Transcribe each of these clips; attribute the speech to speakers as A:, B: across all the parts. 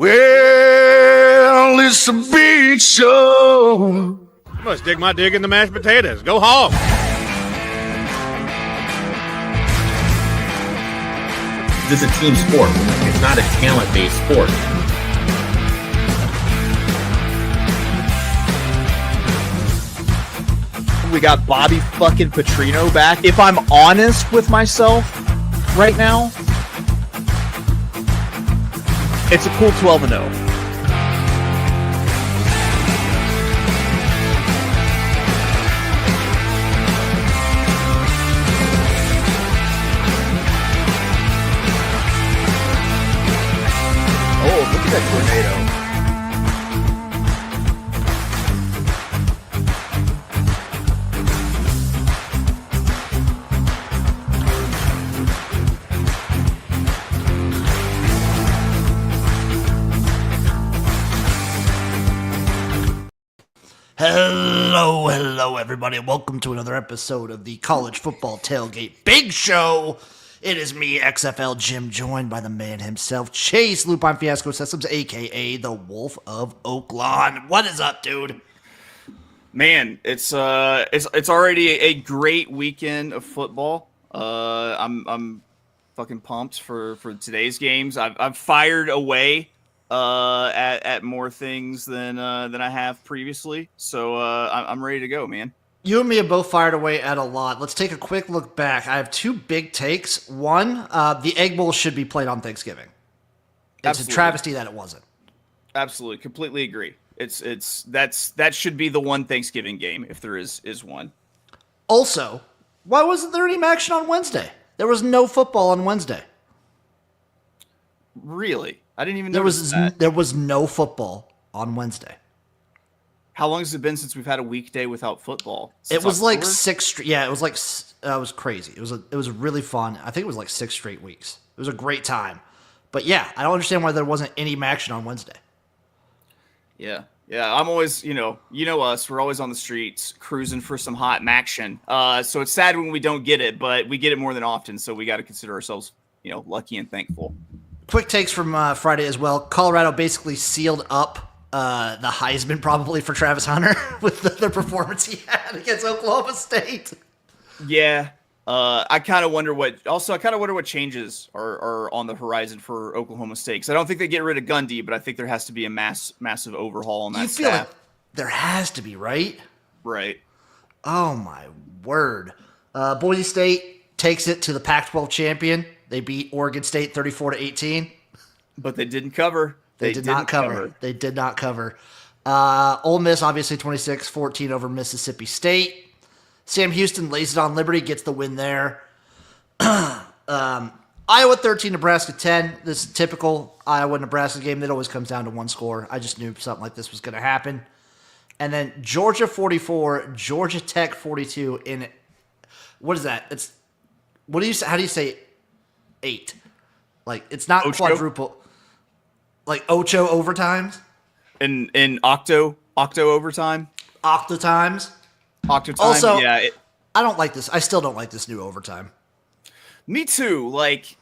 A: Well, it's a big show.
B: I must dig my dig in the mashed potatoes. Go hog.
C: This is a team sport. It's not a talent-based sport.
D: We got Bobby fucking Petrino back. If I'm honest with myself right now, it's a cool 12-0. Oh, look at that tornado.
E: Hello, everybody. Welcome to another episode of the College Football Tailgate Big Show. It is me, XFL Jim, joined by the man himself, Chase Lupine Fiasco Sessoms, a.k.a. the Wolf of Oaklawn. What is up, dude?
F: Man, it's already a great weekend of football. I'm fucking pumped for today's games. I've fired away at more things than I have previously. So I'm ready to go, man.
E: You and me have both fired away at a lot. Let's take a quick look back. I have two big takes. One, the Egg Bowl should be played on Thanksgiving. It's
F: Absolutely.
E: a travesty that it wasn't.
F: Absolutely, completely agree. That should be the one Thanksgiving game if there is one.
E: Also, why wasn't there any action on Wednesday? There was no football on Wednesday.
F: Really? I didn't even
E: There
F: notice that.
E: There was no football on Wednesday.
F: How long has it been since we've had a weekday without football?
E: It was like
F: October?
E: 6 straight. Yeah, it was like it was crazy. It was really fun. I think it was like 6 straight weeks. It was a great time. But yeah, I don't understand why there wasn't any action on Wednesday.
F: Yeah. I'm always, you know us. We're always on the streets cruising for some hot action. So it's sad when we don't get it, but we get it more than often. So we got to consider ourselves, lucky and thankful.
E: Quick takes from Friday as well. Colorado basically sealed up the Heisman probably for Travis Hunter with the performance he had against Oklahoma State.
F: Yeah. I kind of wonder what changes are on the horizon for Oklahoma State. Because I don't think they get rid of Gundy, but I think there has to be a massive overhaul on that
E: You feel
F: staff.
E: like there has to be, right?
F: Right.
E: Oh my word. Boise State takes it to the Pac-12 champion. They beat Oregon State 34-18.
F: But they didn't cover.
E: They did not cover. They did not cover. Ole Miss, obviously, 26-14 over Mississippi State. Sam Houston lays it on Liberty, gets the win there. Iowa 13, Nebraska 10. This is typical Iowa-Nebraska game. That always comes down to one score. I just knew something like this was going to happen. And then Georgia 44, Georgia Tech 42 in, what is that? How do you say 8? Like, it's not
F: Ocho?
E: quadruple. Like Ocho overtimes?
F: In Octo overtime?
E: Octotimes?
F: Octotime?
E: Also,
F: yeah.
E: I don't like this. I still don't like this new overtime.
F: Me too. Like,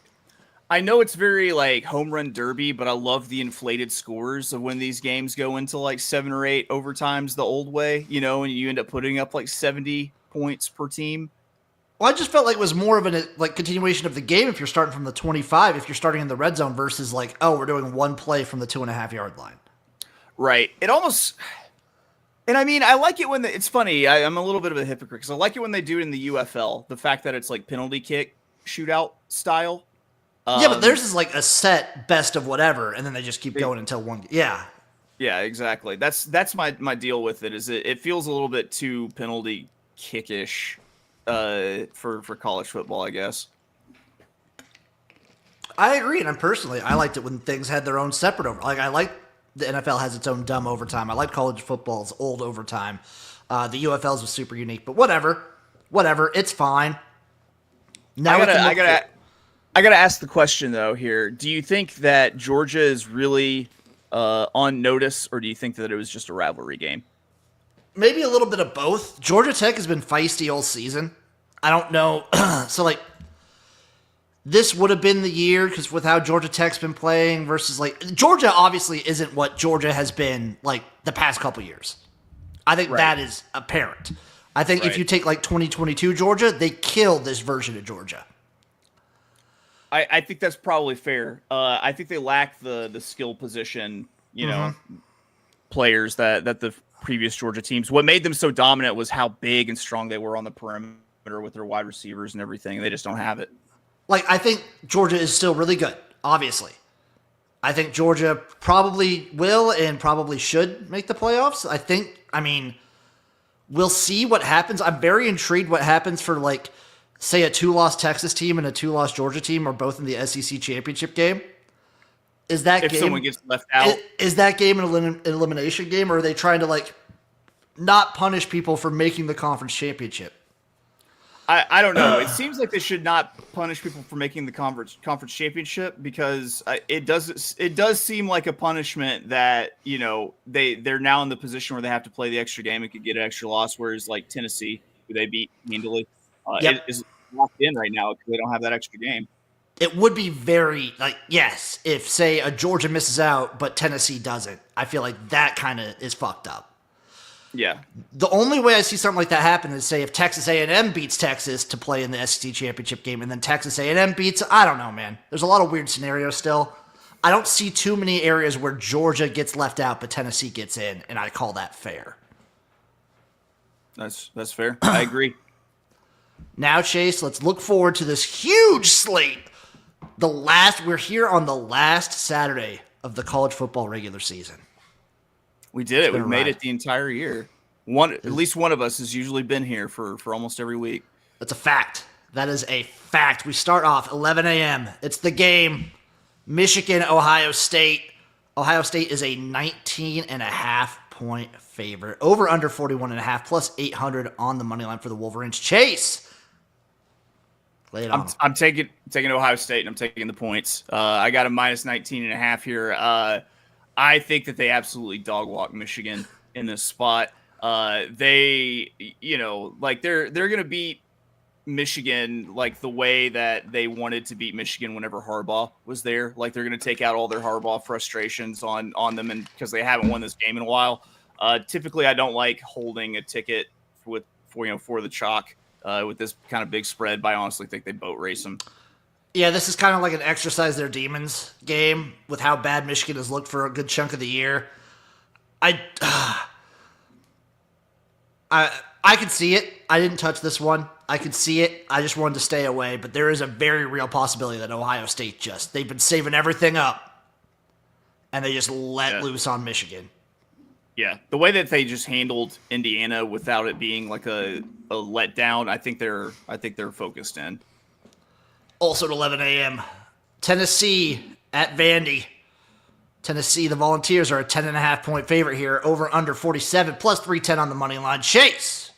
F: I know it's very like home run derby, but I love the inflated scores of when these games go into like 7 or 8 overtimes the old way, and you end up putting up like 70 points per team.
E: Well, I just felt like it was more of a continuation of the game if you're starting from the 25, if you're starting in the red zone versus like, oh, we're doing one play from the 2.5-yard line.
F: Right. It almost, and I mean, I like it when it's funny. I'm a little bit of a hypocrite because I like it when they do it in the UFL, the fact that it's like penalty kick shootout style.
E: Yeah, but theirs is like a set best of whatever, and then they just keep going until one. Yeah.
F: Yeah, exactly. That's my deal with it. Is it feels a little bit too penalty kickish for college football, I guess.
E: I agree, and I liked it when things had their own separate over. Like I like the NFL has its own dumb overtime. I like college football's old overtime. The UFL's was super unique, but whatever, it's fine. Now
F: I gotta ask the question though here. Do you think that Georgia is really on notice, or do you think that it was just a rivalry game?
E: Maybe a little bit of both. Georgia Tech has been feisty all season. I don't know. So, like, this would have been the year because with how Georgia Tech's been playing versus like Georgia obviously isn't what Georgia has been like the past couple years. I think that is apparent. I think if you take like 2022 Georgia, they killed this version of Georgia.
F: I think that's probably fair. I think they lack the skill position, players that the previous Georgia teams. What made them so dominant was how big and strong they were on the perimeter with their wide receivers and everything. They just don't have it.
E: Like, I think Georgia is still really good, obviously. I think Georgia probably will and probably should make the playoffs. We'll see what happens. I'm very intrigued what happens for, like, say a 2-loss Texas team and a 2-loss Georgia team are both in the SEC championship game. Is that
F: if
E: game,
F: someone gets left out?
E: Is that game an elimination game, or are they trying to, like, not punish people for making the conference championship?
F: I don't know. It seems like they should not punish people for making the conference championship because it does seem like a punishment that they're now in the position where they have to play the extra game and could get an extra loss. Whereas like Tennessee, who they beat handily, is locked in right now because they don't have that extra game.
E: It would be very yes, if say a Georgia misses out but Tennessee doesn't. I feel like that kind of is fucked up.
F: Yeah.
E: The only way I see something like that happen is, say, if Texas A&M beats Texas to play in the SEC championship game, and then Texas A&M beats, I don't know, man. There's a lot of weird scenarios still. I don't see too many areas where Georgia gets left out, but Tennessee gets in, and I call that fair.
F: That's fair. I agree.
E: Now, Chase, let's look forward to this huge slate. We're here on the last Saturday of the college football regular season.
F: We did it. We made it the entire year. At least one of us has usually been here for almost every week.
E: That's a fact. That is a fact. We start off 11 a.m. It's the game. Michigan, Ohio State. Ohio State is a 19.5-point favorite. Over under 41.5 plus 800 on the money line for the Wolverines. Chase, lay it on.
F: I'm taking Ohio State and I'm taking the points. I got a minus 19.5 here. I think that they absolutely dog walk Michigan in this spot. They're going to beat Michigan like the way that they wanted to beat Michigan whenever Harbaugh was there. Like they're going to take out all their Harbaugh frustrations on them, and because they haven't won this game in a while. Typically, I don't like holding a ticket for the chalk with this kind of big spread, but I honestly think they boat race them.
E: Yeah, this is kind of like an exercise their demons game with how bad Michigan has looked for a good chunk of the year. I could see it. I didn't touch this one. I could see it. I just wanted to stay away. But there is a very real possibility that Ohio State they've been saving everything up, and they just let loose on Michigan.
F: Yeah, the way that they just handled Indiana without it being like a letdown, I think they're focused in.
E: Also at 11 a.m., Tennessee at Vandy. Tennessee, the Volunteers are a 10.5-point favorite here. Over under 47 plus 310 on the money line. Chase.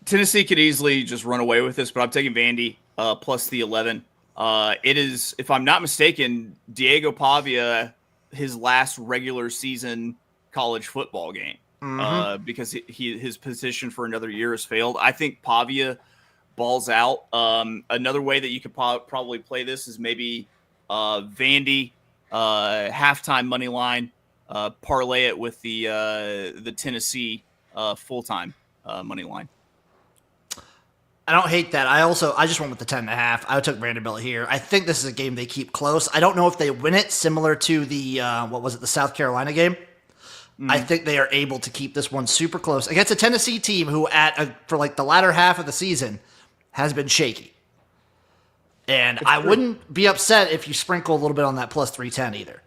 F: Tennessee could easily just run away with this, but I'm taking Vandy plus the 11. It is, if I'm not mistaken, Diego Pavia, his last regular season college football game because his position for another year has failed. I think Pavia balls out. Another way that you could probably play this is maybe Vandy halftime money line, parlay it with the Tennessee full-time money line.
E: I don't hate that. I just went with the 10.5. I took Vanderbilt here. I think this is a game they keep close. I don't know if they win it, similar to the the South Carolina game. I think they are able to keep this one super close against a Tennessee team who for the latter half of the season has been shaky. And I wouldn't be upset if you sprinkle a little bit on that plus 310 either.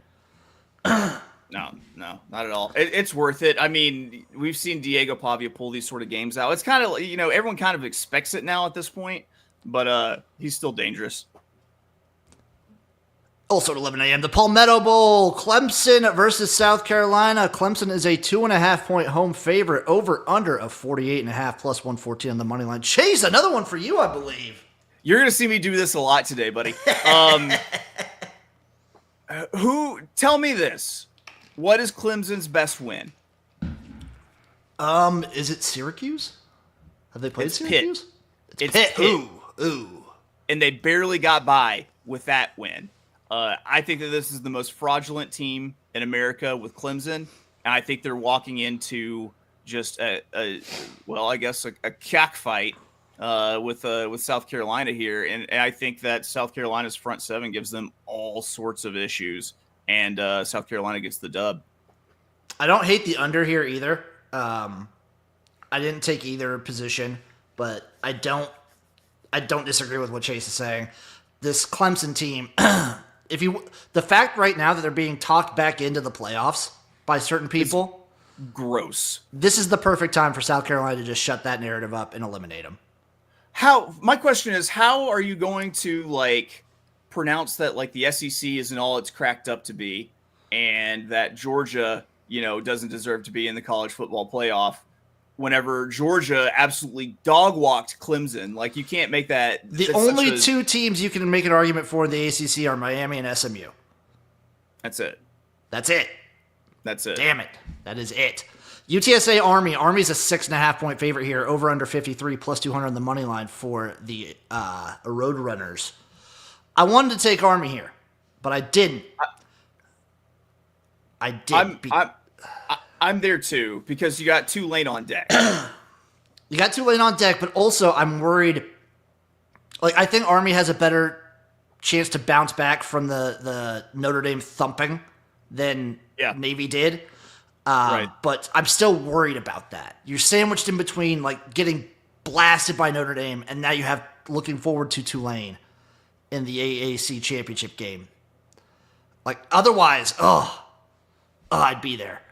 F: No, not at all. It's worth it. I mean, we've seen Diego Pavia pull these sort of games out. It's kind of, everyone kind of expects it now at this point, but he's still dangerous.
E: Also at 11 a.m., the Palmetto Bowl, Clemson versus South Carolina. Clemson is a 2.5-point home favorite, over under of 48.5 plus 114 on the money line. Chase, another one for you, I believe.
F: You're going to see me do this a lot today, buddy. Tell me this. What is Clemson's best win?
E: Is it Syracuse? Have they played
F: It's
E: Syracuse?
F: Pitt.
E: It's Pitt. Ooh.
F: And they barely got by with that win. I think that this is the most fraudulent team in America with Clemson, and I think they're walking into just a cockfight with South Carolina here, and I think that South Carolina's front seven gives them all sorts of issues, and South Carolina gets the dub.
E: I don't hate the under here either. I didn't take either position, but I don't disagree with what Chase is saying. This Clemson team, the fact right now that they're being talked back into the playoffs by certain people,
F: it's gross.
E: This is the perfect time for South Carolina to just shut that narrative up and eliminate them.
F: My question is, how are you going to pronounce that the SEC isn't all it's cracked up to be, and that Georgia, doesn't deserve to be in the college football playoff, whenever Georgia absolutely dog-walked Clemson? You can't make that.
E: The only two teams you can make an argument for in the ACC are Miami and SMU.
F: That's it.
E: That's it. Damn it. That is it. UTSA Army. Army's a 6.5-point favorite here. Over under 53 plus 200 on the money line for the Roadrunners. I wanted to take Army here, but I didn't.
F: I'm there too, because you got Tulane on deck.
E: You got Tulane on deck, but also I'm worried. I think Army has a better chance to bounce back from the Notre Dame thumping than Navy did.
F: Right.
E: But I'm still worried about that. You're sandwiched in between getting blasted by Notre Dame, and now you have looking forward to Tulane in the AAC championship game. Otherwise, I'd be there.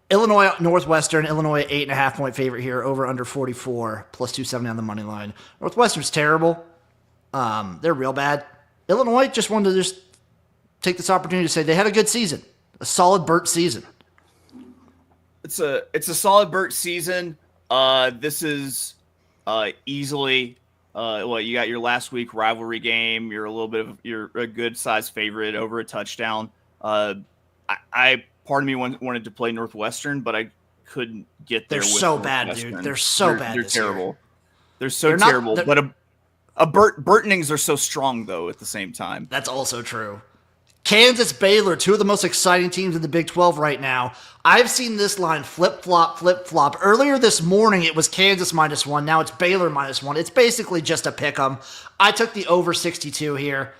E: Illinois Northwestern. Illinois 8.5-point favorite here. Over under 44 plus 270 on the money line. Northwestern's terrible. They're real bad. Illinois just wanted to take this opportunity to say they had a good season. A solid Burt season.
F: It's a solid Burt season. This is easily you got your last week rivalry game. You're a good size favorite over a touchdown. Part of me wanted to play Northwestern, but I couldn't get there.
E: They're so bad, dude. They're so bad.
F: They're terrible. They're so terrible. But Burtonings are so strong though at the same time.
E: That's also true. Kansas, Baylor, two of the most exciting teams in the Big 12 right now. I've seen this line flip-flop. Earlier this morning, it was Kansas -1. Now it's Baylor -1. It's basically just a pick 'em. I took the over 62 here.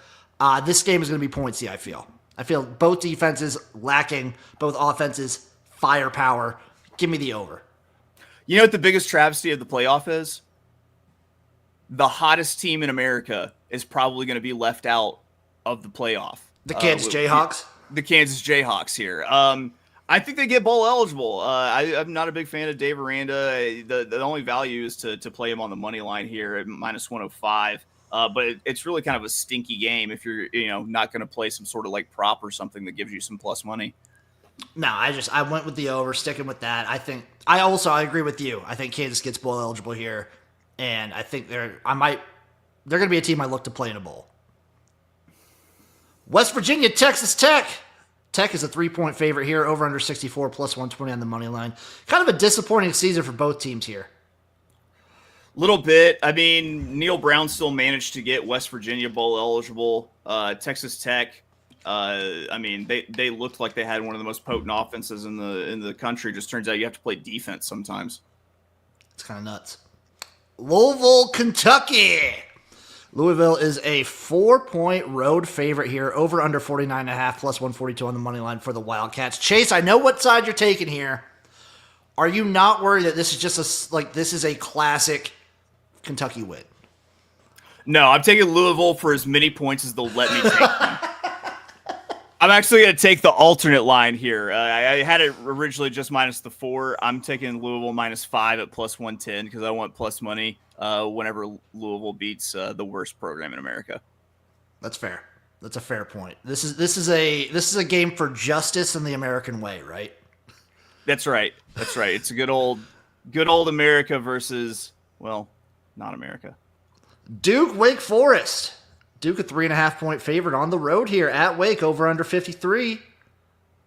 E: This game is going to be pointsy, I feel. I feel both defenses lacking, both offenses firepower. Give me the over.
F: You know what the biggest travesty of the playoff is? The hottest team in America is probably going to be left out of the playoff.
E: The Kansas Jayhawks?
F: The Kansas Jayhawks here. I think they get bowl eligible. I'm not a big fan of Dave Aranda. The only value is to play him on the money line here at -105. But it's really kind of a stinky game if you're not going to play some sort of prop or something that gives you some plus money.
E: No, I went with the over, sticking with that. I agree with you. I think Kansas gets bowl eligible here, and I think they're going to be a team I look to play in a bowl. West Virginia, Texas Tech. Tech is a 3-point favorite here, over under 64 plus 120 on the money line. Kind of a disappointing season for both teams here.
F: Little bit. I mean, Neil Brown still managed to get West Virginia bowl eligible. Texas Tech, they looked like they had one of the most potent offenses in the country. Just turns out you have to play defense sometimes.
E: It's kind of nuts. Louisville, Kentucky. Louisville is a 4-point road favorite here, over under 49.5 plus 142 on the money line for the Wildcats. Chase, I know what side you're taking here. Are you not worried that this is just this is a classic Kentucky win?
F: No, I'm taking Louisville for as many points as they'll let me take them. I'm actually going to take the alternate line here. I had it originally just -4. I'm taking Louisville -5 at plus 110 because I want plus money whenever Louisville beats the worst program in America.
E: That's fair. That's a fair point. This is a game for justice in the American way, right?
F: That's right. It's a good old America versus, not America.
E: Duke, Wake Forest. Duke a 3.5-point favorite on the road here at Wake, over under 53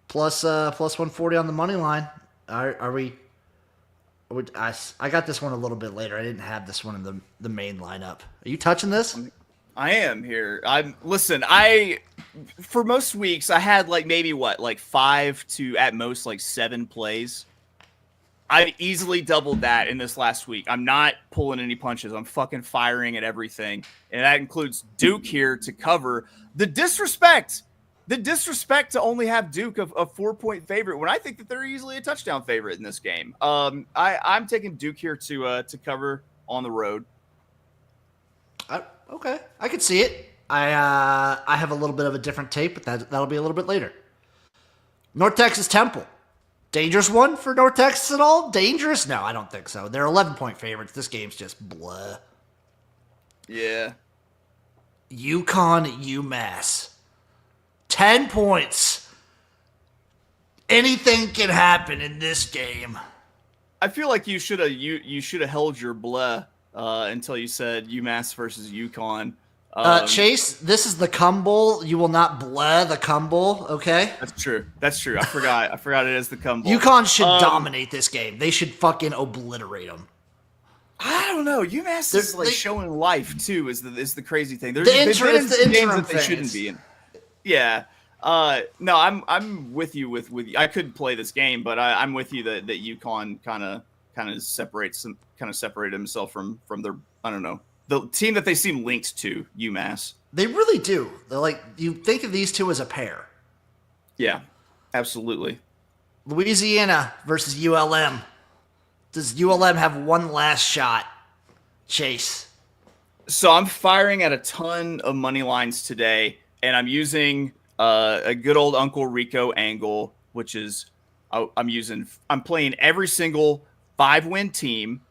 E: plus 140 on the money line. Are we I got this one a little bit later. I didn't have this one in the main lineup. Are you touching this?
F: I am here. For most weeks I had maybe 5 to at most 7 plays. I easily doubled that in this last week. I'm not pulling any punches. I'm fucking firing at everything. And that includes Duke here to cover. The disrespect to only have Duke a 4-point favorite when I think that they're easily a touchdown favorite in this game. I'm taking Duke here to cover on the road.
E: Okay, I can see it. I have a little bit of a different take, but that'll be a little bit later. North Texas Temple. Dangerous one for North Texas at all? Dangerous? No, I don't think so. They're 11-point favorites. This game's just blah.
F: Yeah.
E: UConn, UMass. 10 points. Anything can happen in this game.
F: I feel like you should have held your blah until you said UMass versus UConn.
E: Chase, this is the Cum Bowl. You will not blah the Cum Bowl, okay?
F: That's true. I forgot it is the Cum Bowl.
E: UConn should dominate this game. They should fucking obliterate them.
F: I don't know. UMass is showing life too. Is the crazy thing?
E: It's the interim
F: that they shouldn't be in. Yeah. No, I'm with you. With I couldn't play this game, but I'm with you that UConn kind of separated himself from their, I don't know, the team that they seem linked to, UMass.
E: They really do. They're you think of these two as a pair.
F: Yeah, absolutely.
E: Louisiana versus ULM. Does ULM have one last shot? Chase.
F: So I'm firing at a ton of money lines today, and I'm using a good old Uncle Rico angle, which is I'm playing every single 5-win team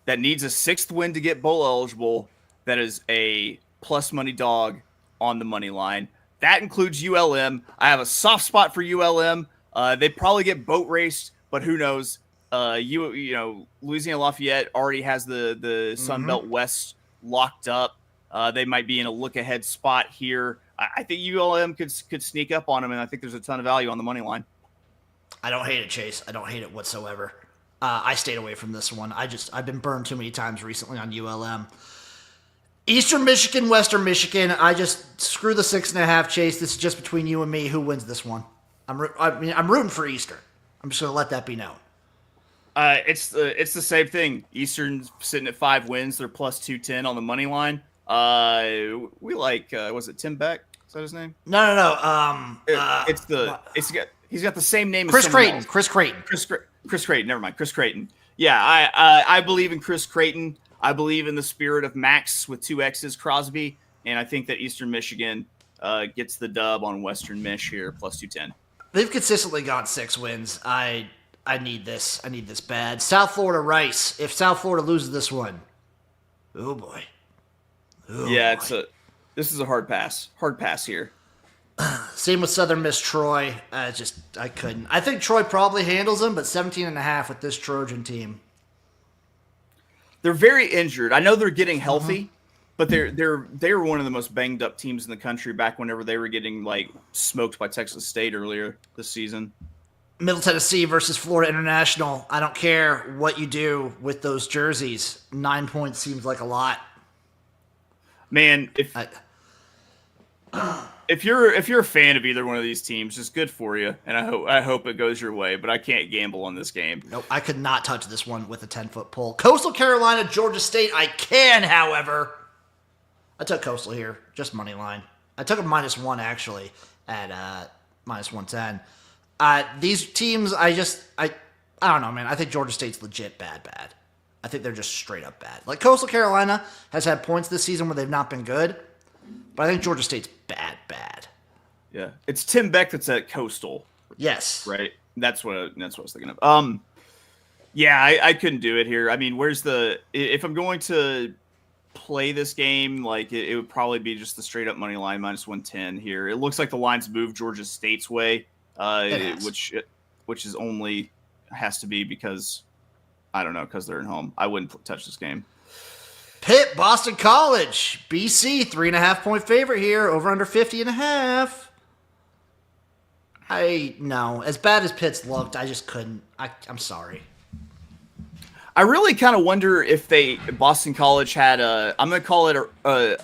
F: that needs a 6th win to get bowl eligible. That is a plus money dog on the money line. That includes ULM. I have a soft spot for ULM. They probably get boat raced, but who knows? Louisiana Lafayette already has the Sun Belt West locked up. They might be in a look ahead spot here. I think ULM could sneak up on them, and I think there's a ton of value on the money line.
E: I don't hate it, Chase. I don't hate it whatsoever. I stayed away from this one. I've been burned too many times recently on ULM. Eastern Michigan, Western Michigan. I just screw the 6.5, Chase. This is just between you and me. Who wins this one? I'm rooting for Eastern. I'm just gonna let that be known.
F: It's the same thing. Eastern's sitting at 5 wins. They're plus 210 on the money line. We was it Tim Beck? Is that his name?
E: No.
F: He's got the same name
E: Chris
F: as someone
E: Creighton.
F: else.
E: Chris Creighton.
F: Never mind. Chris Creighton. Yeah, I believe in Chris Creighton. I believe in the spirit of Max with 2 X's, Crosby, and I think that Eastern Michigan gets the dub on Western Mich here, plus 210.
E: They've consistently got 6 wins. I need this. I need this bad. South Florida, Rice. If South Florida loses this one, oh boy.
F: This is a hard pass. Hard pass here.
E: Same with Southern Miss Troy. I couldn't. I think Troy probably handles them, but 17.5 with this Trojan team.
F: They're very injured. I know they're getting healthy, but they were one of the most banged up teams in the country back whenever they were getting smoked by Texas State earlier this season.
E: Middle Tennessee versus Florida International. I don't care what you do with those jerseys. 9 points seems like a lot.
F: Man, if you're a fan of either one of these teams, just good for you, and I hope it goes your way. But I can't gamble on this game.
E: Nope, I could not touch this one with a 10-foot pole. Coastal Carolina, Georgia State. I can, however. I took Coastal here, just money line. I took a -1 actually at -110. These teams, I don't know, man. I think Georgia State's legit bad. I think they're just straight up bad. Coastal Carolina has had points this season where they've not been good, but I think Georgia State's bad.
F: Yeah, it's Tim Beck that's at Coastal.
E: Yes,
F: right. That's what I was thinking of. Yeah, I couldn't do it here. I mean, if I'm going to play this game, it would probably be just the straight up money line -110 here. It looks like the line's moved Georgia State's way, which is only has to be because I don't know, because they're at home. I wouldn't touch this game.
E: Pitt, Boston College, BC, 3.5-point favorite here, over under 50.5. No, as bad as Pitt's looked, I just couldn't. I'm sorry.
F: I really kind of wonder if Boston College had I'm going to call it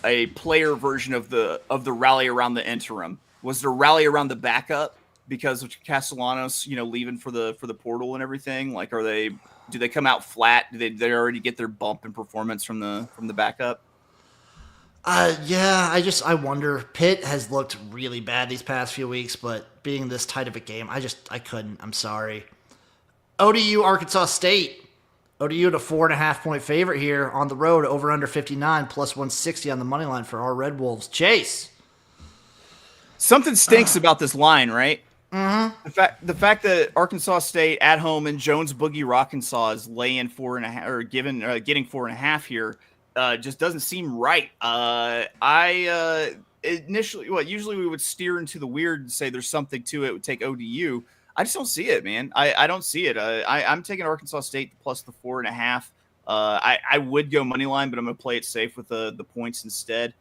F: a player version of the rally around the interim. Was there rally around the backup because of Castellanos, leaving for the portal and everything? Like, do they come out flat? Do they already get their bump in performance from the backup?
E: Yeah, I wonder. Pitt has looked really bad these past few weeks, but being this tight of a game, I couldn't. I'm sorry. ODU, Arkansas State. ODU at a 4.5-point favorite here on the road, over under 59, plus 160 on the money line for our Red Wolves. Chase.
F: Something stinks about this line, right? Mm-hmm. The fact that Arkansas State at home and Jones Boogie Rockensaw is laying 4.5 or getting 4.5 here just doesn't seem right. Initially, usually we would steer into the weird and say there's something to it. Would take ODU. I just don't see it, man. I don't see it. I'm taking Arkansas State plus the 4.5. I would go money line, but I'm going to play it safe with the points instead.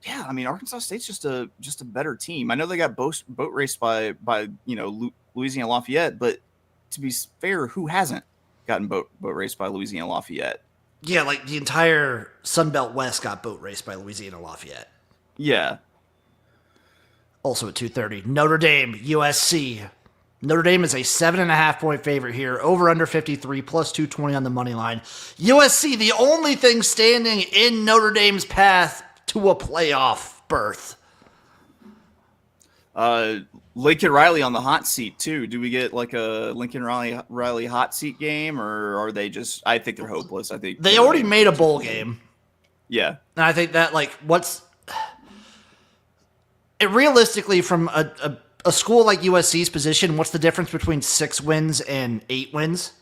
F: Yeah, I mean Arkansas State's just a better team. I know they got boat raced by Louisiana Lafayette, but to be fair, who hasn't gotten boat raced by Louisiana Lafayette?
E: Yeah, like the entire Sunbelt West got boat raced by Louisiana Lafayette.
F: Yeah.
E: Also at 2:30, Notre Dame, USC. Notre Dame is a 7.5-point favorite here, over under 53, plus 220 on the money line. USC, the only thing standing in Notre Dame's path to a playoff berth.
F: Lincoln Riley on the hot seat too. Do we get like a Lincoln Riley hot seat game, or are they just? I think they're hopeless. I think
E: they already made a bowl game.
F: Yeah,
E: and I think that realistically from a school like USC's position, what's the difference between 6 wins and 8 wins?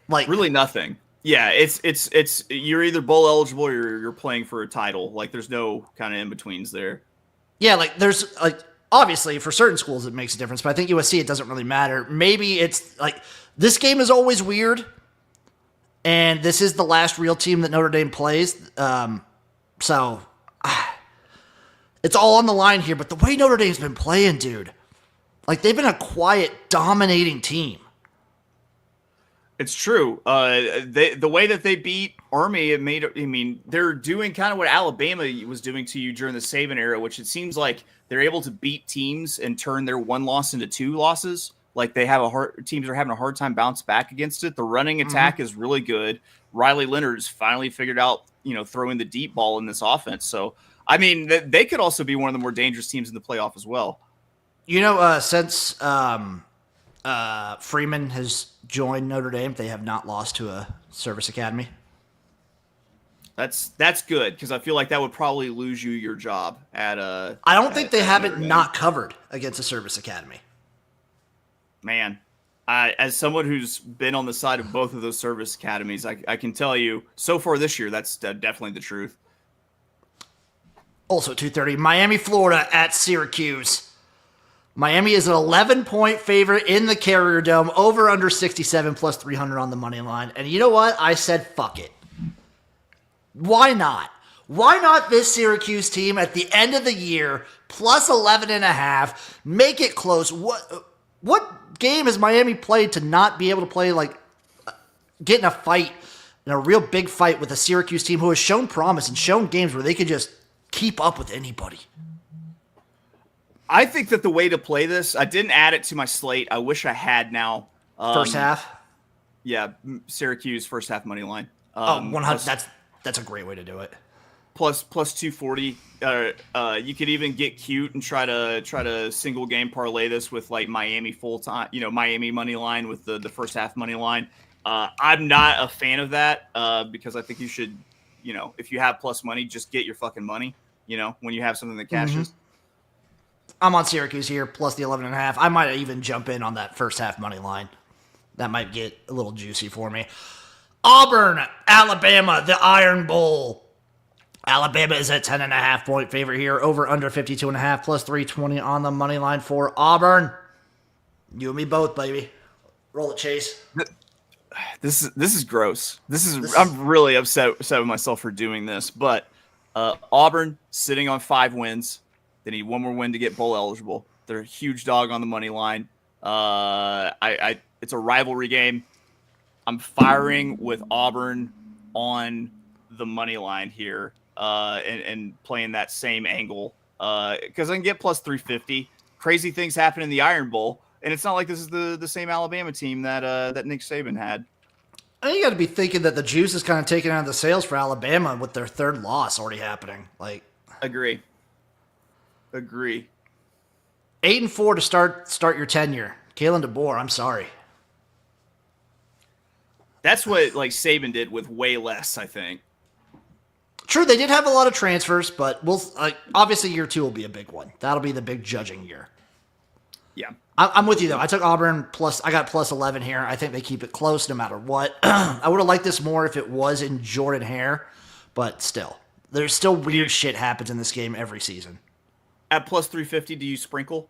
E: Like
F: really nothing. Yeah, it's you're either bowl eligible or you're playing for a title. Like there's no kind of in betweens there.
E: Yeah, like there's like obviously for certain schools it makes a difference, but I think USC it doesn't really matter. Maybe it's like this game is always weird, and this is the last real team that Notre Dame plays. So it's all on the line here. But the way Notre Dame's been playing, dude, like they've been a quiet, dominating team.
F: It's true. The way that they beat Army, they're doing kind of what Alabama was doing to you during the Saban era, which it seems like they're able to beat teams and turn their 1 loss into 2 losses. Like teams are having a hard time bounce back against it. The running attack is really good. Riley Leonard's finally figured out, throwing the deep ball in this offense. So, I mean, they could also be one of the more dangerous teams in the playoff as well.
E: Since Freeman has joined Notre Dame, they have not lost to a service academy.
F: That's good because I feel like that would probably lose you your job at a.
E: I don't think they haven't not covered against a service academy.
F: Man, as someone who's been on the side of both of those service academies, I can tell you so far this year that's definitely the truth.
E: Also 2:30, Miami, Florida at Syracuse. Miami is an 11-point favorite in the Carrier Dome, over under 67, plus 300 on the money line. And you know what? I said, fuck it. Why not? Why not this Syracuse team at the end of the year, plus 11.5, make it close? What game has Miami played to not be able to play, like, get in a fight, in a real big fight with a Syracuse team who has shown promise and shown games where they could just keep up with anybody?
F: I think that the way to play this, I didn't add it to my slate. I wish I had now.
E: First half?
F: Yeah, Syracuse first half money line.
E: 100. That's a great way to do it.
F: Plus 240. You could even get cute and try to single game parlay this with like Miami full time. Miami money line with the first half money line. I'm not a fan of that because I think you should, if you have plus money, just get your fucking money. When you have something that cashes.
E: Mm-hmm. I'm on Syracuse here, plus the 11.5. I might even jump in on that first half money line. That might get a little juicy for me. Auburn, Alabama, the Iron Bowl. Alabama is a 10.5-point favorite here, over under 52.5, plus 320 on the money line for Auburn. You and me both, baby. Roll it, Chase.
F: This is gross. I'm really upset with myself for doing this, but Auburn sitting on 5 wins. They need 1 more win to get bowl eligible. They're a huge dog on the money line. It's a rivalry game. I'm firing with Auburn on the money line here and playing that same angle because I can get plus 350. Crazy things happen in the Iron Bowl, and it's not like this is the same Alabama team that Nick Saban had.
E: I think you got to be thinking that the juice is kind of taken out of the sails for Alabama with their third loss already happening. Like,
F: Agree.
E: 8-4 to start your tenure. Kalen DeBoer, I'm sorry.
F: That's what like Saban did with way less, I think.
E: True, they did have a lot of transfers, but obviously year 2 will be a big one. That'll be the big judging year.
F: Yeah.
E: I'm with you, though. I took Auburn I got plus 11 here. I think they keep it close no matter what. I would have liked this more if it was in Jordan Hare, but still. There's still weird shit happens in this game every season.
F: At plus 350, do you sprinkle?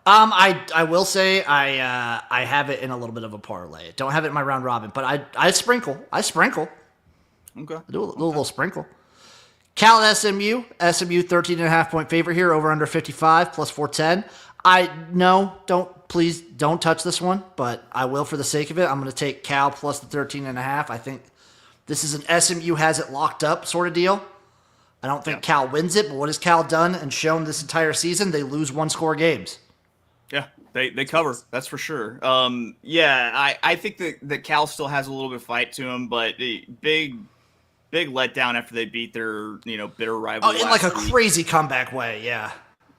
E: I will say I have it in a little bit of a parlay. Don't have it in my round robin, but I sprinkle.
F: Okay.
E: I do a little sprinkle. Cal at SMU 13.5 point favorite here, over under 55 plus 410. Please don't touch this one, but I will for the sake of it. I'm going to take Cal plus the 13.5. I think this is an SMU has it locked up sort of deal. I don't think Cal wins it, but what has Cal done and shown this entire season? They lose one-score games.
F: Yeah, they cover. That's for sure. I think that Cal still has a little bit of fight to him, but the big letdown after they beat their bitter rival.
E: Oh, in like a crazy comeback way, yeah.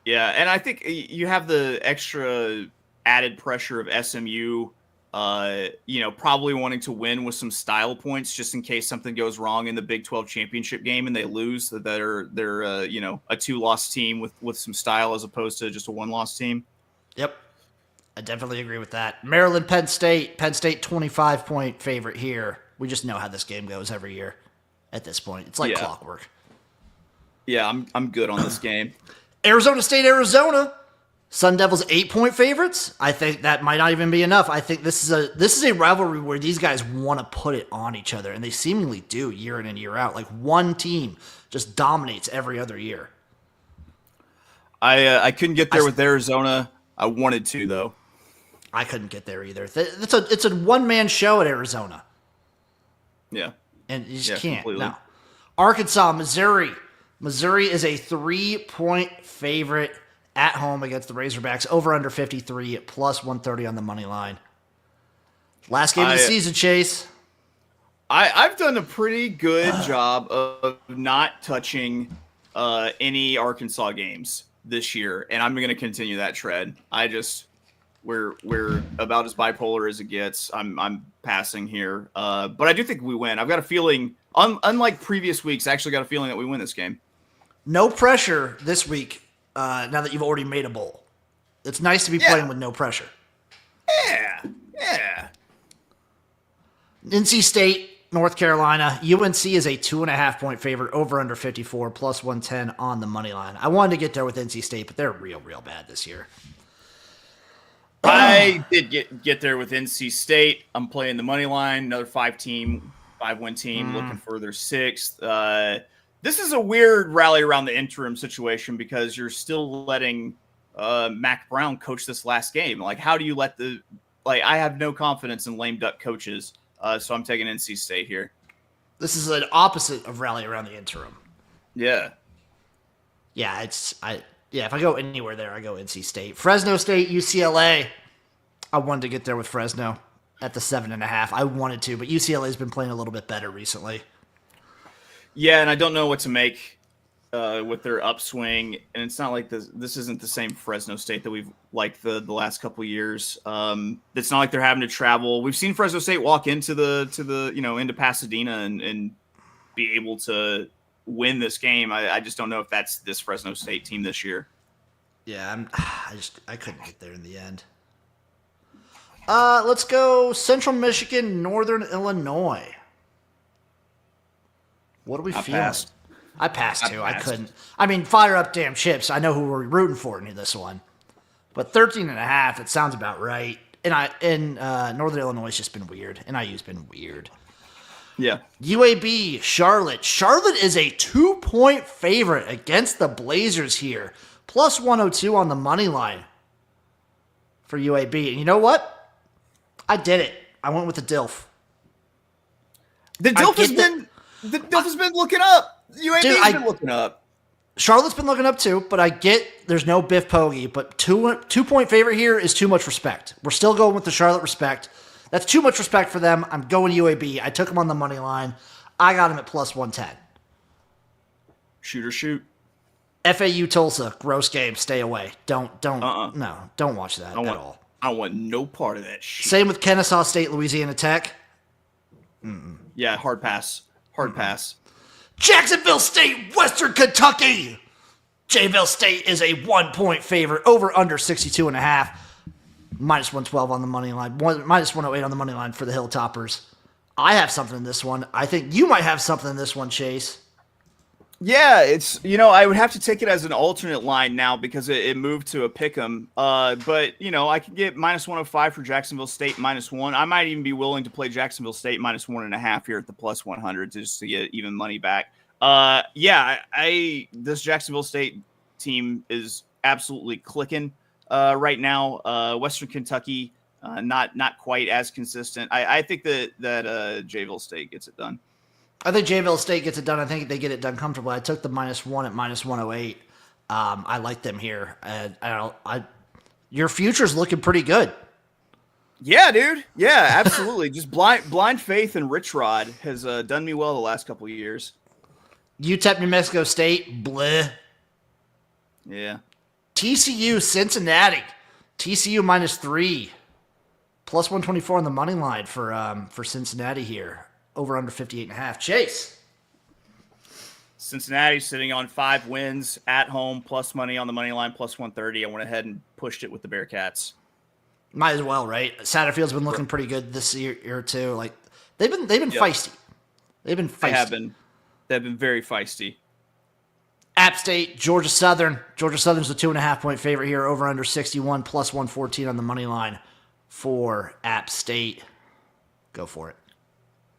F: Yeah, and I think you have the extra added pressure of SMU, probably wanting to win with some style points just in case something goes wrong in the Big 12 championship game and they lose. That they're a 2-loss team with some style as opposed to just a 1-loss team.
E: Yep, I definitely agree with that. Maryland, Penn State 25 point favorite here. We just know how this game goes every year. At this point, it's like clockwork.
F: Yeah, I'm good on this game.
E: Arizona State, Arizona. Sun Devils 8-point favorites. I think that might not even be enough. I think this is a rivalry where these guys want to put it on each other, and they seemingly do year in and year out. Like one team just dominates every other year.
F: I couldn't get there with Arizona. I wanted to though.
E: I couldn't get there either. It's a one-man show at Arizona.
F: Yeah.
E: And you just can't.
F: Completely.
E: No. Arkansas, Missouri. Missouri is a 3-point favorite at home against the Razorbacks. Over under 53 plus 130 on the money line. Last game of the season, Chase.
F: I've done a pretty good job of not touching any Arkansas games this year, and I'm going to continue that trend. We're about as bipolar as it gets. I'm passing here, but I do think we win. I've got a feeling, unlike previous weeks, I actually got a feeling that we win this game.
E: No pressure this week. Now that you've already made a bowl, it's nice to be playing with no pressure.
F: Yeah.
E: NC State, North Carolina. UNC is a 2.5 point favorite. Over under 54 plus 110 on the money line. I wanted to get there with NC State, but they're real bad this year.
F: I did get there with NC State. I'm playing the money line, another 5-win team, looking for their 6th. This is a weird rally around the interim situation because you're still letting Mac Brown coach this last game. Like, how do you let I have no confidence in lame duck coaches, so I'm taking NC State here.
E: This is an opposite of rally around the interim.
F: Yeah.
E: Yeah, if I go anywhere there, I go NC State. Fresno State, UCLA. I wanted to get there with Fresno at the 7.5. I wanted to, but UCLA's been playing a little bit better recently.
F: Yeah, and I don't know what to make with their upswing. And it's not like this isn't the same Fresno State that we've liked the last couple of years. It's not like they're having to travel. We've seen Fresno State walk into into Pasadena and be able to win this game. I just don't know if that's this Fresno State team this year.
E: Yeah, I couldn't get there in the end. Let's go Central Michigan, Northern Illinois. What do we feel? I passed too. I couldn't. I mean, fire up damn chips. I know who we're rooting for in this one. But 13.5, it sounds about right. And Northern Illinois has just been weird. NIU's been weird.
F: Yeah. UAB,
E: Charlotte. Charlotte is a 2-point favorite against the Blazers here. Plus 102 on the money line for UAB. And you know what? I did it. I went with the DILF.
F: The Dilf has been looking up. UAB's been looking up.
E: Charlotte's been looking up too, but I get there's no Biff Poggi, but 2-point favorite here is too much respect. We're still going with the Charlotte respect. That's too much respect for them. I'm going UAB. I took them on the money line. I got him at plus 110.
F: Shoot or shoot.
E: FAU Tulsa, gross game. Stay away. Don't watch that at all.
F: I don't want no part of that shit.
E: Same with Kennesaw State, Louisiana Tech.
F: Yeah, hard pass. Hard pass.
E: Jacksonville State, Western Kentucky. Jayville State is a 1-point favorite. Over under 62.5. Minus 112 on the money line. Minus 108 on the money line for the Hilltoppers. I have something in this one. I think you might have something in this one, Chase.
F: Yeah, it's, I would have to take it as an alternate line now because it moved to a pick'em. But, I could get minus 105 for Jacksonville State minus 1. I might even be willing to play Jacksonville State minus 1.5 here at the plus 100 just to get even money back. This Jacksonville State team is absolutely clicking right now. Western Kentucky, not quite as consistent. I think that Jayville State gets it done.
E: I think Jayville State gets it done. I think they get it done comfortably. I took the minus 1 at minus 108. I like them here. Your future's looking pretty good.
F: Yeah, dude. Yeah, absolutely. Just blind faith in Rich Rod has done me well the last couple of years.
E: UTEP New Mexico State, bleh.
F: Yeah.
E: TCU Cincinnati. TCU minus 3. Plus 124 on the money line for Cincinnati here. Over under 58.5. Chase.
F: Cincinnati sitting on 5 wins at home, plus money on the money line, plus 130. I went ahead and pushed it with the Bearcats.
E: Might as well, right? Satterfield's been looking pretty good this year too. Like they've been feisty. They've been feisty.
F: They have been. They've been very feisty.
E: App State, Georgia Southern. Georgia Southern's a 2.5-point favorite here. Over under 61, plus 114 on the money line for App State. Go for it.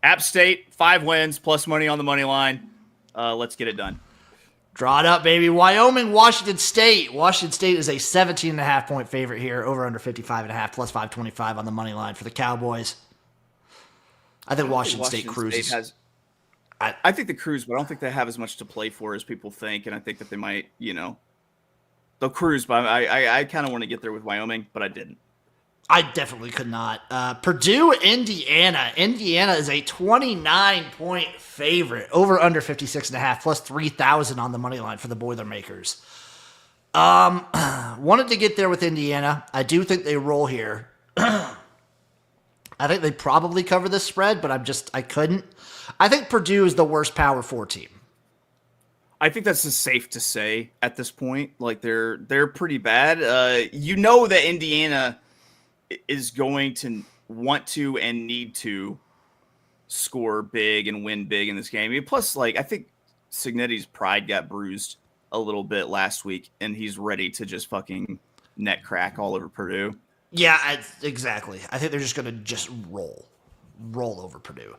F: App State, 5 wins, plus money on the money line. Let's get it done.
E: Draw it up, baby. Wyoming, Washington State. Washington State is a 17.5-point favorite here. Over under 55.5, plus 525 on the money line for the Cowboys. I think Washington State cruises.
F: I think they cruise, but I don't think they have as much to play for as people think. And I think that they might, they'll cruise. But I kind of want to get there with Wyoming, but I didn't.
E: I definitely could not. Purdue, Indiana. Indiana is a 29-point favorite. Over under 56.5, plus 3,000 on the money line for the Boilermakers. Wanted to get there with Indiana. I do think they roll here. I think they probably cover this spread, but I couldn't. I think Purdue is the worst Power 4 team.
F: I think that's just safe to say at this point. Like they're pretty bad. That Indiana is going to want to and need to score big and win big in this game. Plus, I think Cignetti's pride got bruised a little bit last week, and he's ready to just fucking net crack all over Purdue.
E: Yeah, exactly. I think they're just going to roll over Purdue.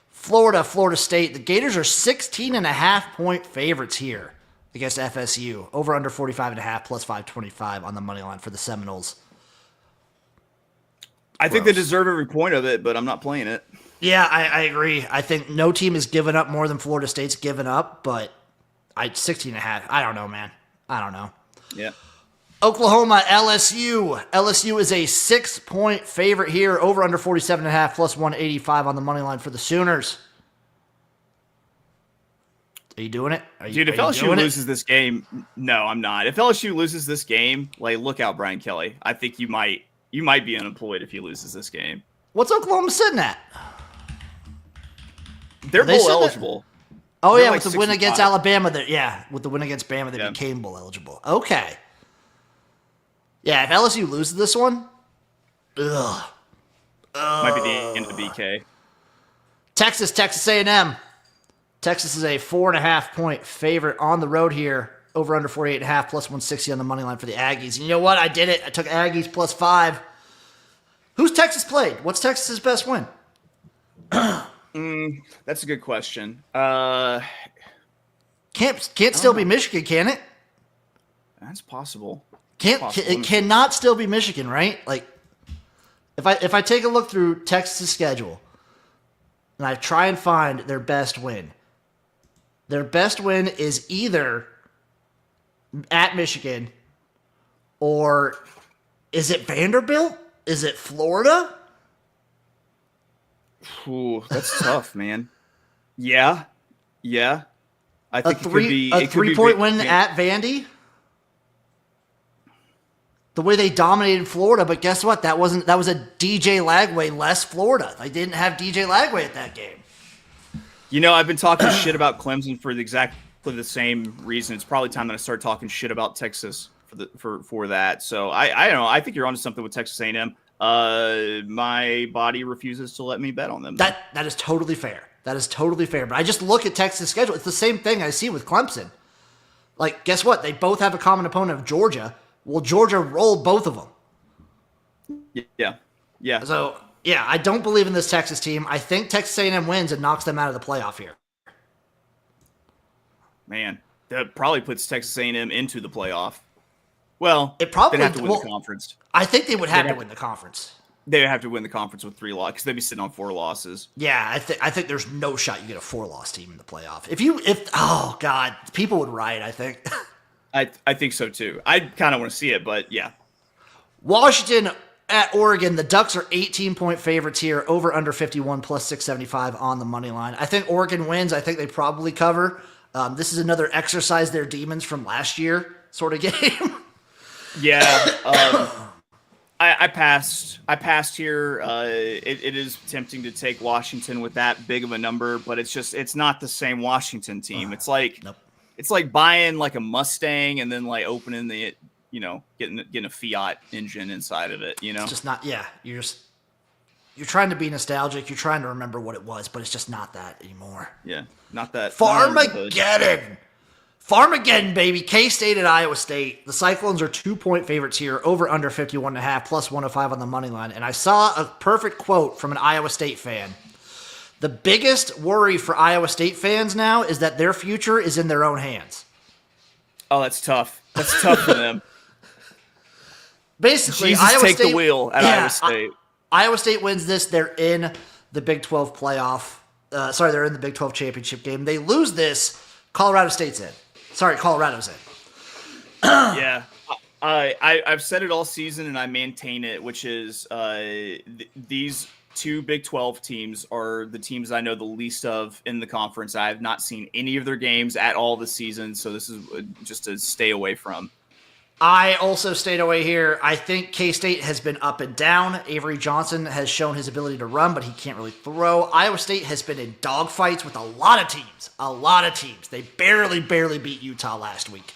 E: Florida State. The Gators are 16.5-point favorites here against FSU. Over under 45.5, plus 525 on the money line for the Seminoles.
F: I think they deserve every point of it, but I'm not playing it.
E: Yeah, I agree. I think no team has given up more than Florida State's given up, but 16.5. I don't know, man. I don't know.
F: Yeah.
E: Oklahoma, LSU. LSU is a 6-point favorite here. Over under 47.5, plus 185 on the money line for the Sooners. Are you doing it?
F: Dude, if LSU loses this game, no, I'm not. If LSU loses this game, look out, Brian Kelly. I think you might be unemployed if he loses this game.
E: What's Oklahoma sitting at?
F: They're bowl eligible.
E: Oh, yeah, with the win against Alabama. With the win against Bama, they became bowl eligible. Okay. Yeah, if LSU loses this one,
F: might be the end of the BK.
E: Texas A&M. Texas is a 4.5-point favorite on the road here. Over under 48.5, plus 160 on the money line for the Aggies. And you know what? I did it. I took Aggies plus 5. Who's Texas played? What's Texas's best win?
F: That's a good question.
E: Can't still be Michigan, can it?
F: That's possible.
E: It cannot still be Michigan, right? If I take a look through Texas' schedule, and I try and find their best win. Their best win is either at Michigan, or is it Vanderbilt? Is it Florida?
F: Ooh, that's tough, man. Yeah. I think
E: A 3-point win at Vandy. The way they dominated Florida, but guess what? That was a DJ Lagway less Florida. They didn't have DJ Lagway at that game.
F: I've been talking shit about Clemson for exactly the same reason. It's probably time that I start talking shit about Texas for that. So I don't know. I think you're onto something with Texas A&M. My body refuses to let me bet on them.
E: That is totally fair. That is totally fair. But I just look at Texas' schedule. It's the same thing I see with Clemson. Like, guess what? They both have a common opponent of Georgia. Well, Georgia rolled both of them.
F: Yeah.
E: So, yeah, I don't believe in this Texas team. I think Texas A&M wins and knocks them out of the playoff here.
F: Man, that probably puts Texas A&M into the playoff. Well,
E: It probably
F: they'd have to win the conference.
E: I think they would have to win the conference.
F: They would have to win the conference with 3 losses because they'd be sitting on 4 losses.
E: Yeah, I think there's no shot you get a 4-loss team in the playoff. Oh God, people would riot, I think.
F: I think so too. I kind of want to see it, but yeah.
E: Washington at Oregon. The Ducks are 18-point favorites here, over under 51 plus 675 on the money line. I think Oregon wins. I think they probably cover. This is another exercise their demons from last year sort of game.
F: Yeah. I passed here. It is tempting to take Washington with that big of a number, but it's not the same Washington team. It's like
E: Nope.
F: It's like buying like a Mustang and then like opening the getting a Fiat engine inside of it.
E: It's just not. Yeah, you're trying to be nostalgic. You're trying to remember what it was, but it's just not that anymore.
F: Yeah, not that.
E: Farmageddon, baby. K-State at Iowa State. The Cyclones are 2-point favorites here, over under 51.5, plus 105 on the money line. And I saw a perfect quote from an Iowa State fan. The biggest worry for Iowa State fans now is that their future is in their own hands.
F: Oh, that's tough. That's tough for them.
E: Basically,
F: Jesus,
E: Iowa
F: take
E: State,
F: the wheel at Iowa State.
E: Iowa State wins this. They're in the Big 12 playoff. They're in the Big 12 championship game. They lose this. Colorado State's in. Colorado's in.
F: Yeah. I've said it all season, and I maintain it, which is these 2 Big 12 teams are the teams I know the least of in the conference. I have not seen any of their games at all this season, so this is just a stay away from.
E: I also stayed away here. I think K-State has been up and down. Avery Johnson has shown his ability to run, but he can't really throw. Iowa State has been in dogfights with a lot of teams. They barely beat Utah last week.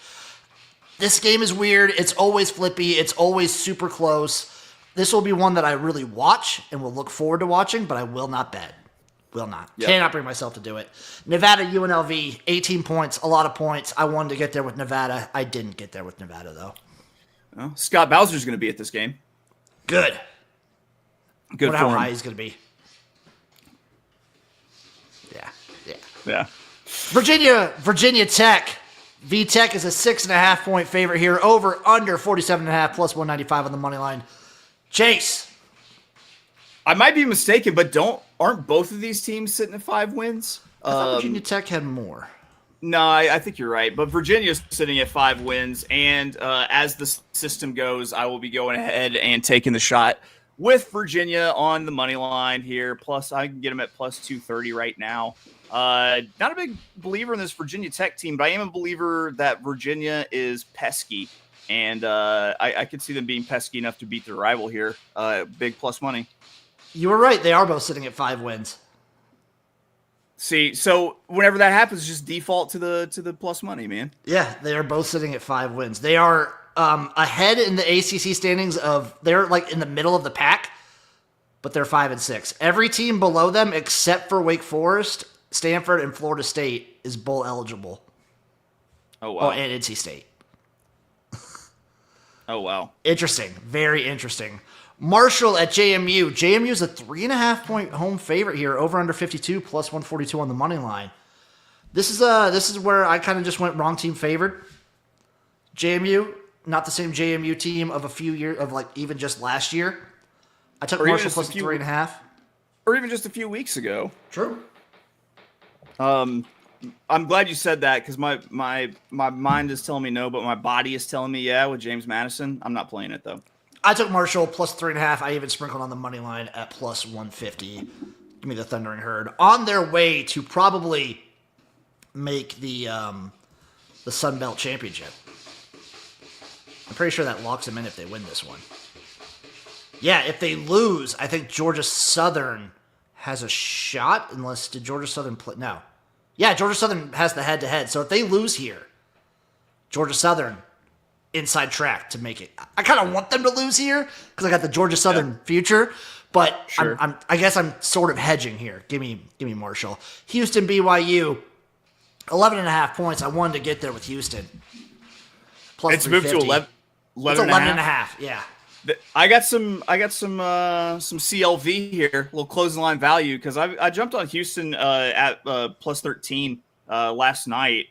E: This game is weird. It's always flippy. It's always super close. This will be one that I really watch and will look forward to watching, but I will not bet. Will not. Yep. Cannot bring myself to do it. Nevada, UNLV, 18 points, a lot of points. I wanted to get there with Nevada. I didn't get there with Nevada, though.
F: Well, Scott Bowser's going to be at this game.
E: Good.
F: Good
E: wonder
F: for
E: how
F: him.
E: high he's going to be. Yeah. Virginia Tech. VTech is a 6.5-point favorite here, over under 47.5, plus 195 on the money line. Chase.
F: I might be mistaken, but aren't both of these teams sitting at 5 wins?
E: I thought Virginia Tech had more.
F: No, I think you're right. But Virginia's sitting at 5 wins, and as the system goes, I will be going ahead and taking the shot with Virginia on the money line here. Plus, I can get them at plus 230 right now. Not a big believer in this Virginia Tech team, but I am a believer that Virginia is pesky, and I could see them being pesky enough to beat their rival here. Big plus money.
E: You were right. They are both sitting at 5 wins.
F: See, so whenever that happens, just default to the plus money, man.
E: Yeah, they are both sitting at 5 wins. They are ahead in the ACC standings they're like in the middle of the pack, but they're 5 and 6. Every team below them, except for Wake Forest, Stanford, and Florida State, is bowl eligible.
F: Oh wow!
E: Oh, and NC State.
F: Oh wow!
E: Interesting, very interesting. Marshall at JMU. JMU is a 3.5-point home favorite here, over under 52, plus 142 on the money line. This is where I kind of just went wrong team favored. JMU, not the same JMU team of a few years, of like even just last year. I took Marshall plus 3.5.
F: or even just a few weeks ago.
E: True.
F: I'm glad you said that because my mind is telling me no, but my body is telling me yeah with James Madison. I'm not playing it though.
E: I took Marshall plus 3.5. I even sprinkled on the money line at plus 150. Give me the Thundering Herd on their way to probably make the Sun Belt Championship. I'm pretty sure that locks them in if they win this one. Yeah, if they lose, I think Georgia Southern has a shot. Unless, did Georgia Southern play? No. Yeah, Georgia Southern has the head-to-head. So if they lose here, Georgia Southern, inside track to make it. I kind of want them to lose here because I got the Georgia Southern future. But
F: Sure.
E: I guess I'm sort of hedging here. Give me Marshall. Houston, BYU, 11.5 points. I wanted to get there with Houston. Plus
F: It's moved to
E: 350.
F: 11
E: It's 11.5, yeah.
F: I got some CLV here, a little closing line value because I jumped on Houston at plus 13 last night.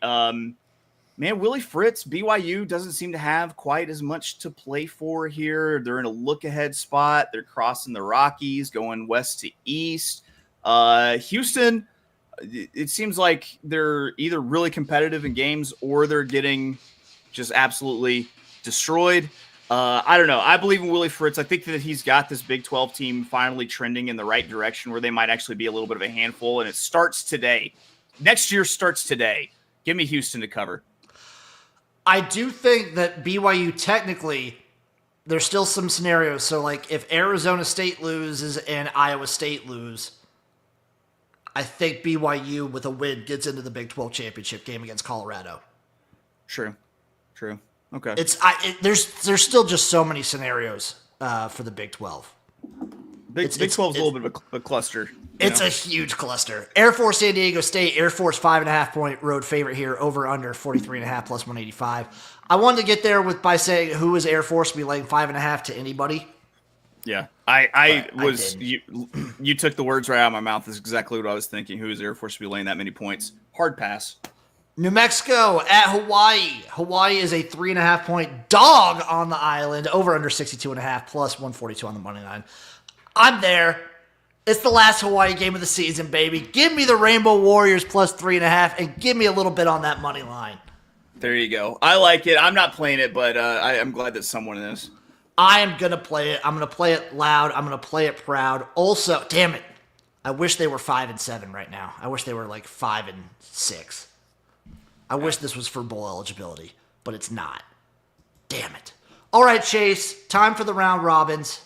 F: Man, Willie Fritz, BYU doesn't seem to have quite as much to play for here. They're in a look-ahead spot. They're crossing the Rockies, going west to east. Houston, it seems like they're either really competitive in games or they're getting just absolutely destroyed. I don't know. I believe in Willie Fritz. I think that he's got this Big 12 team finally trending in the right direction where they might actually be a little bit of a handful, and it starts today. Next year starts today. Give me Houston to cover.
E: I do think that BYU technically, there's still some scenarios. So, like, if Arizona State loses and Iowa State lose, I think BYU with a win gets into the Big 12 championship game against Colorado.
F: True. Okay.
E: There's still just so many scenarios for the Big 12.
F: Big 12 is a little bit of a cluster.
E: It's a huge cluster. Air Force San Diego State, Air Force 5.5 point road favorite here, over under 43.5 plus 185. I wanted to get there by saying who is Air Force be laying 5.5 to anybody.
F: Yeah, you took the words right out of my mouth. This is exactly what I was thinking. Who is Air Force to be laying that many points? Hard pass.
E: New Mexico at Hawaii. Hawaii is a 3.5 point dog on the island, over under 62.5 plus 142 on the money line. I'm there. It's the last Hawaii game of the season, baby. Give me the Rainbow Warriors plus 3.5 and give me a little bit on that money line.
F: There you go. I like it. I'm not playing it, but I'm glad that someone is.
E: I am going to play it. I'm going to play it loud. I'm going to play it proud. Also, damn it. I wish they were 5-7 right now. I wish they were like 5-6. I wish this was for bowl eligibility, but it's not. Damn it. All right, Chase. Time for the round robins.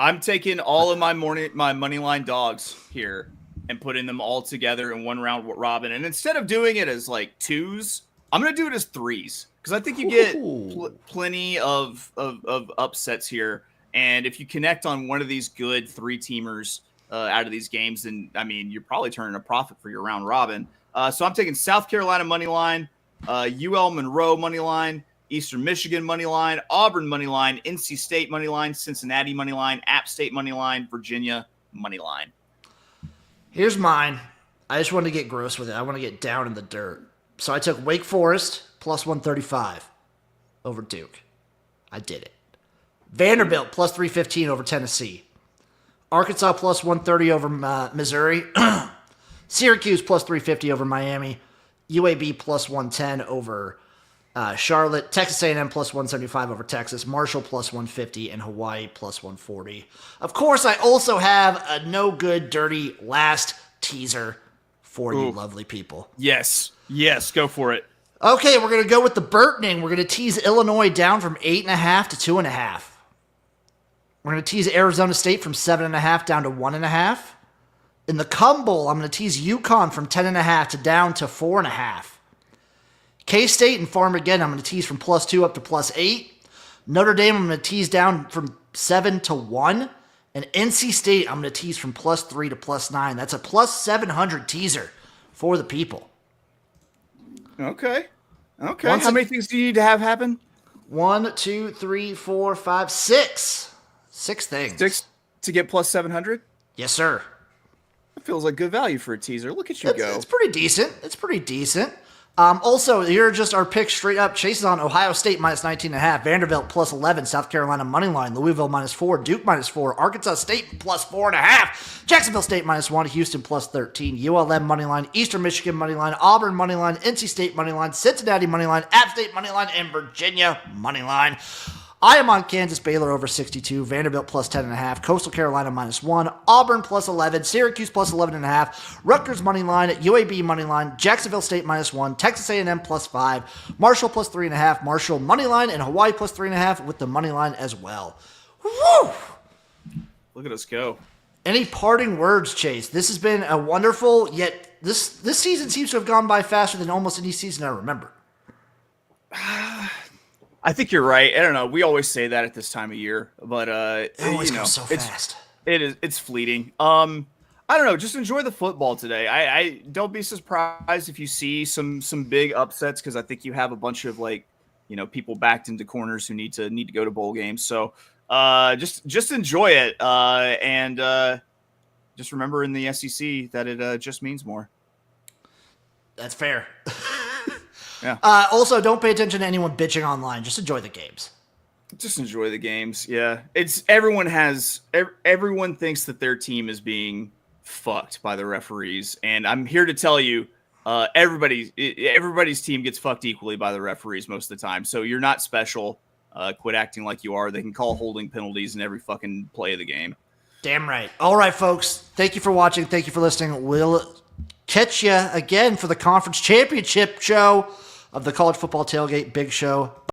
F: I'm taking all of my money line dogs here and putting them all together in one round robin. And instead of doing it as like twos, I'm going to do it as threes because I think you get plenty of upsets here. And if you connect on one of these good three-teamers out of these games, then, I mean, you're probably turning a profit for your round robin. So I'm taking South Carolina money line, UL Monroe money line, Eastern Michigan money line, Auburn money line, NC State money line, Cincinnati money line, App State money line, Virginia money line.
E: Here's mine. I just want to get gross with it. I want to get down in the dirt. So I took Wake Forest plus 135 over Duke. I did it. Vanderbilt plus 315 over Tennessee. Arkansas plus 130 over Missouri. Syracuse plus 350 over Miami. UAB plus 110 over Charlotte. Texas A&M plus 175 over Texas. Marshall plus 150 and Hawaii plus 140. Of course, I also have a no good, dirty last teaser for you lovely people.
F: Yes, go for it.
E: Okay, we're going to go with the Burtoning. We're going to tease Illinois down from 8.5 to 2.5. We're going to tease Arizona State from 7.5 down to 1.5. In the Cum Bowl, I'm going to tease UConn from 10.5 to down to 4.5. K-State and Farmageddon, I'm going to tease from +2 up to +8. Notre Dame, I'm going to tease down from 7 to 1. And NC State, I'm going to tease from +3 to +9. That's a +700 teaser for the people.
F: Okay. How many things do you need to have happen?
E: 1, 2, 3, 4, 5, 6. 6 things.
F: 6 to get +700?
E: Yes, sir.
F: That feels like good value for a teaser. Look at you go.
E: It's pretty decent. Also, here are just our picks straight up. Chase is on Ohio State minus 19.5, Vanderbilt plus 11, South Carolina money line, Louisville minus 4, Duke minus 4, Arkansas State plus 4.5, Jacksonville State minus 1, Houston plus 13, ULM money line, Eastern Michigan money line, Auburn money line, NC State money line, Cincinnati money line, App State money line, and Virginia money line. I am on Kansas Baylor over 62, Vanderbilt plus 10.5, Coastal Carolina minus 1, Auburn plus 11, Syracuse plus 11.5, Rutgers money line, UAB money line, Jacksonville State minus 1, Texas A&M plus 5, Marshall plus 3.5, Marshall money line, and Hawaii plus 3.5 with the money line as well. Woo!
F: Look at us go.
E: Any parting words, Chase? This has been a wonderful, yet this season seems to have gone by faster than almost any season I remember.
F: I think you're right. I don't know. We always say that at this time of year, but
E: It always goes so fast.
F: It's fleeting. I don't know. Just enjoy the football today. I don't be surprised if you see some big upsets, because I think you have a bunch of people backed into corners who need to go to bowl games. So just enjoy it, and just remember in the SEC that it just means more.
E: That's fair.
F: Yeah.
E: Also, don't pay attention to anyone bitching online. Just enjoy the games.
F: Just enjoy the games. Yeah. Everyone thinks that their team is being fucked by the referees. And I'm here to tell you, everybody's team gets fucked equally by the referees most of the time. So you're not special. Quit acting like you are. They can call holding penalties in every fucking play of the game.
E: Damn right. All right, folks. Thank you for watching. Thank you for listening. We'll catch you again for the conference championship show of the College Football Tailgate Big Show.